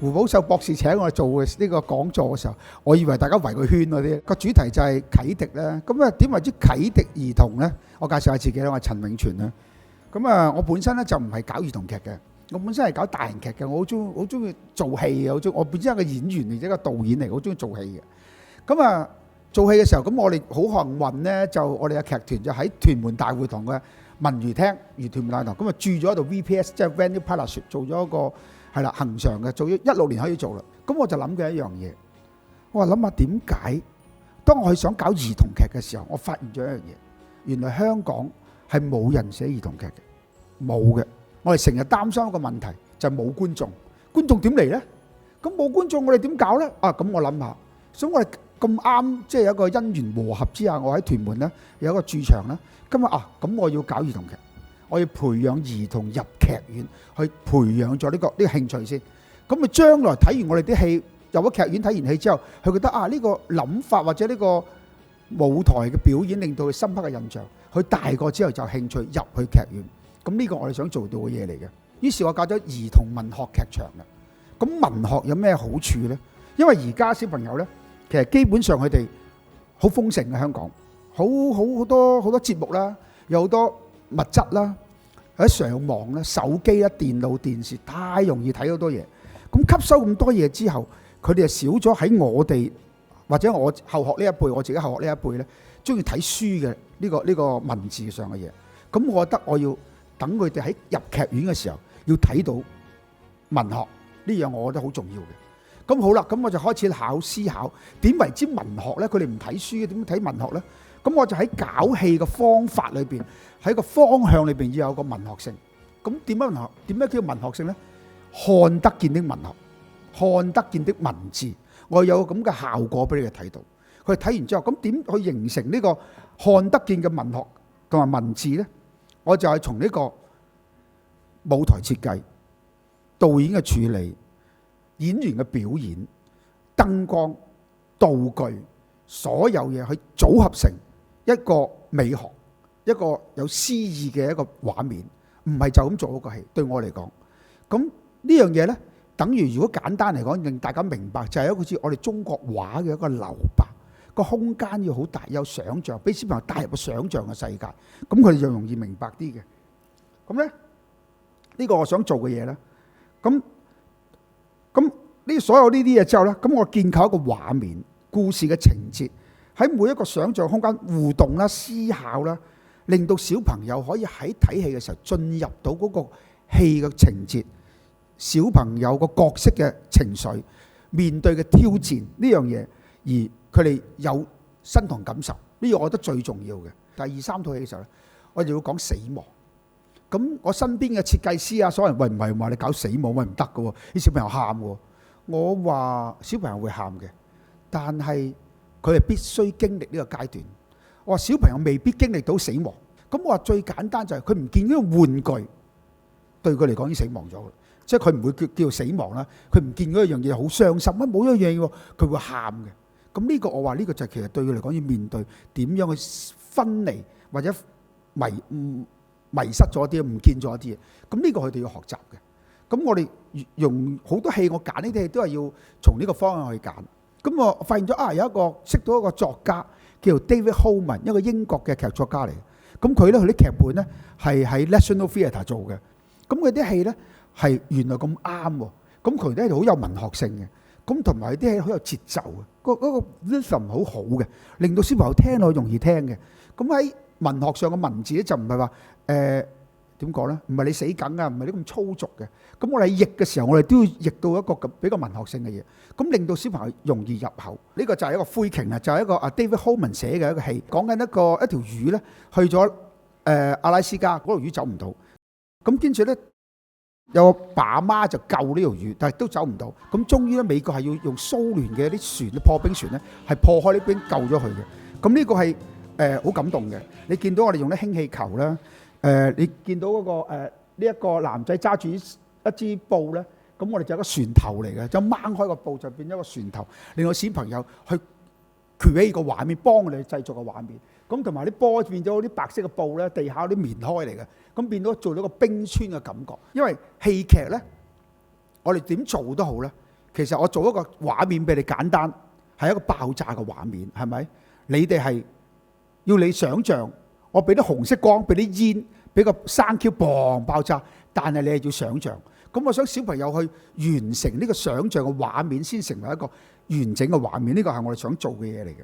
胡寶秀博士請我做嘅呢個講座嘅時候，我以為大家圍個圈嗰啲，個主題就係啟迪啦。咁啊點為之啟迪兒童呢？我介紹下自己啦，我係陳永全啦。咁啊，我本身咧就唔係搞兒童劇嘅，我本身係搞大型劇嘅。我好中意做戲嘅，我本身係個演員嚟，一個導演嚟，好中意做戲嘅。咁啊，做戲嘅時候，咁我哋好幸運呢，就我哋嘅劇團就喺屯門大會堂嘅文娛廳，屯門大會堂咁啊，住咗喺度 VPS， 即係 Venue Partnership， 做咗一個係啦恆常嘅，做咗16年可以做啦。咁我就諗嘅一樣嘢，我話諗下點解當我去想搞兒童劇嘅時候，我發現咗一樣嘢，原來香港係冇人寫兒童劇嘅，冇嘅。我哋成日擔心一個問題就係冇觀眾，觀眾點嚟呢？咁冇觀眾我哋點搞呢？咁我諗下，所以我哋咁啱即係有一個因緣和合之下，我喺屯門呢有一個駐場啦。今日咁我要搞兒童劇，我要培養兒童入劇院，去培養咗呢個興趣先。咁佢將來睇完我哋啲戲，入咗劇院睇完戲之後，佢覺得呢個諗法或者呢個舞台嘅表演令到佢深刻嘅印象，佢大個之後就有興趣入去劇院。咁呢個我哋想做到嘅嘢嚟嘅。於是我搞咗兒童文學劇場啦。咁文學有咩好處呢？因為而家小朋友呢，其實基本上佢哋好豐盛嘅，香港好多節目啦，有好多物質啦，喺上網啦、手機啦、電腦、電視，太容易睇好多嘢。咁吸收咁多嘢之後，佢哋就少咗喺我哋或者我後學呢一輩，我自己後學呢一輩呢，中意睇書嘅呢個文字上嘅嘢。咁我覺得我要等佢哋喺入劇院嘅時候，要睇到文學呢樣，我覺得好重要嘅。咁好啦，咁我就開始思考點為之文學呢？佢哋唔睇書嘅，點睇文學呢？咁我就喺搞戲嘅方法裏邊，喺個方向裏邊要有個文學性。咁點樣文學？點樣叫文學性呢？看得見的文學，看得見的文字，我有咁嘅效果俾你哋睇到。佢哋睇完之後，咁點去形成呢個看得見嘅文學同埋文字呢？我就係從呢個舞台設計、導演嘅處理、演員嘅表演、燈光、道具，所有嘢去組合成一個美學，一個有詩意嘅一個畫面，唔係就咁做一個戲。對我嚟講，咁呢樣嘢呢，等於如果簡單嚟講，令大家明白就係一個好似我哋中國畫嘅一個留白，個空間要好大，有想像，俾小朋友帶入個想像嘅世界，咁佢哋就容易明白啲嘅。咁咧，呢個我想做嘅嘢呢，咁呢所有呢啲嘢之後呢，咁我建構一個畫面、故事嘅情節，喺每一個想像空間互動啦、思考啦，令到小朋友可以喺睇戲嘅時候進入到嗰個戲嘅情節，小朋友個角色嘅情緒、面對嘅挑戰呢樣嘢，而佢哋有身同感受，呢個我覺得最重要嘅。第2、3套戲嘅時候呢，我就要講死亡。咁我身邊嘅設計師所有人喂，唔係話你搞死亡喂，唔得嘅喎，啲小朋友喊嘅喎。我話小朋友會喊嘅，但係佢係必須經歷呢個階段。我話小朋友未必經歷到死亡。咁我話最簡單就係佢唔見呢個玩具，對佢嚟講已經死亡咗嘅，即係佢唔會叫死亡啦。佢唔見嗰一樣嘢好傷心，冇一樣嘢佢會喊嘅。咁呢個我話呢個就其實對佢嚟講要面對點樣去分離或者迷失咗啲，唔見咗啲嘢。咁呢個佢哋要學習嘅。咁我哋用好多戲，我揀呢啲戲都係要從呢個方向去揀。咁我發現咗有一個識到一個作家叫 David Holman， 一個英國嘅劇作家嚟。咁佢啲劇本呢係喺 National Theatre 做嘅。咁佢啲戲呢係原來咁啱喎。咁佢哋好有文學性嘅。咁同埋啲戲好有節奏嘅，嗰個 rhythm 好好嘅，令到小朋友聽落容易聽嘅。咁喺文學上嘅文字咧就唔係話點講呢？唔係你死梗啊，唔係啲咁粗俗嘅。咁我哋譯嘅時候，我哋都要譯到一個比較文學性嘅嘢，咁令到小朋友容易入口。呢個就係一個灰鯨啦，就係一個David Holman 寫嘅一個戲，講緊一條魚呢去咗阿拉斯加，嗰條魚走唔到。咁跟住呢，有個爸媽就救呢條魚，但係都走唔到。咁終於咧，美國係要用蘇聯嘅啲船破冰船呢，係破開呢邊救咗佢嘅。咁呢個係好感動嘅。你見到我哋用啲氫氣球啦。你見到嗰個呢一個男仔揸住一支布呢，咁我哋就有個船頭嚟嘅，就掹開個布就變咗個船頭，令到小朋友去 create 個畫面，幫我哋製作個畫面。咁同埋啲波變咗啲白色嘅布呢，地下有啲棉開嚟嘅，咁變咗做咗個冰川嘅感覺。因為戲劇呢，我哋點做都好呢，其實我做一個畫面俾你簡單，係一個爆炸嘅畫面，係咪？你哋係要你想像，我俾啲紅色光，俾啲煙，俾個生 Q 砰爆炸，但係你係要想像。咁我想小朋友去完成呢個想像嘅畫面，先成為一個完整嘅畫面。呢個係我哋想做嘅嘢嚟嘅。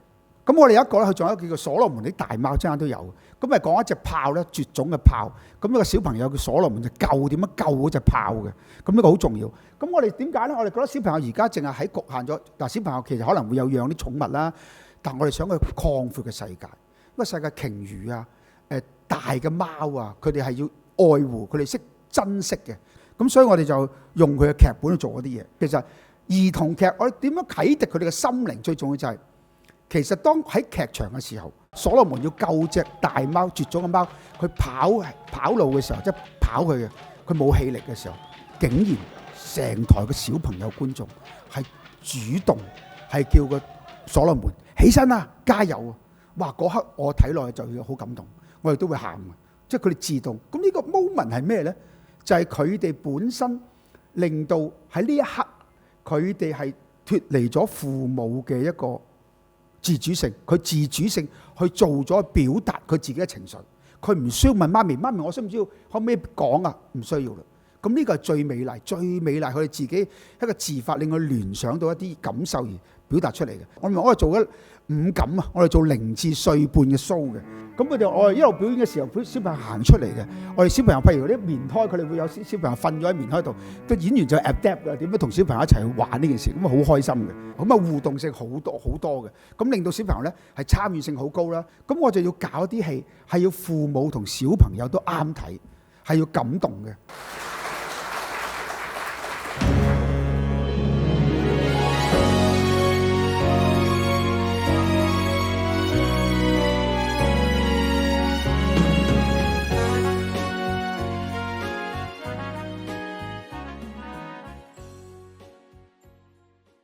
咁我哋有一個咧，佢仲有一個叫做所羅門的大貓，陣間都有。咁咪講一隻豹咧，絕種嘅豹。咁呢個小朋友叫所羅門就救點樣救嗰隻豹嘅。咁呢個好重要。咁我哋點解咧？我哋覺得小朋友而家淨係喺局限咗。嗱，小朋友其實可能會有養啲寵物啦，但我哋想去擴闊嘅世界。因為世界鯨魚啊、大嘅貓啊，佢哋係要愛護，佢哋識珍惜嘅。咁所以我哋就用佢嘅劇本去做嗰啲嘢。其實兒童劇我哋點樣啟迪佢哋嘅心靈，最重要就係其實當喺劇場嘅時候，所羅門要救隻大貓絕種嘅貓，佢跑路嘅時候，即係跑佢嘅，佢冇氣力嘅時候，竟然成台嘅小朋友觀眾係主動係叫個所羅門起身啊，加油啊！哇！嗰刻我睇落去就要好感動，我哋都會喊嘅，即係佢哋自動。咁呢個 moment 係咩呢？就係佢哋本身令到喺呢一刻，佢哋係脫離咗父母嘅一個自主性，佢自主性去做咗表達佢自己嘅情緒，佢唔需要問媽咪，媽咪我需唔需要可唔可以講啊？唔需要啦。咁呢個係最美麗，最美麗佢哋自己一個自發，令佢聯想到一啲感受而表達出嚟嘅。我哋做咗五感啊，我哋做0至歲半嘅 show 嘅。咁佢哋我哋一路表演嘅時候，小朋友行出嚟嘅。我哋小朋友譬如啲棉胎，佢哋會有小朋友瞓咗喺棉胎度，個演員就 adapt 嘅，點樣同小朋友一齊去玩呢件事，咁啊好開心嘅。咁啊互動性好多嘅，咁令到小朋友咧係參與性好高啦。咁我就要搞啲戲係要父母同小朋友都啱睇，係要感動嘅。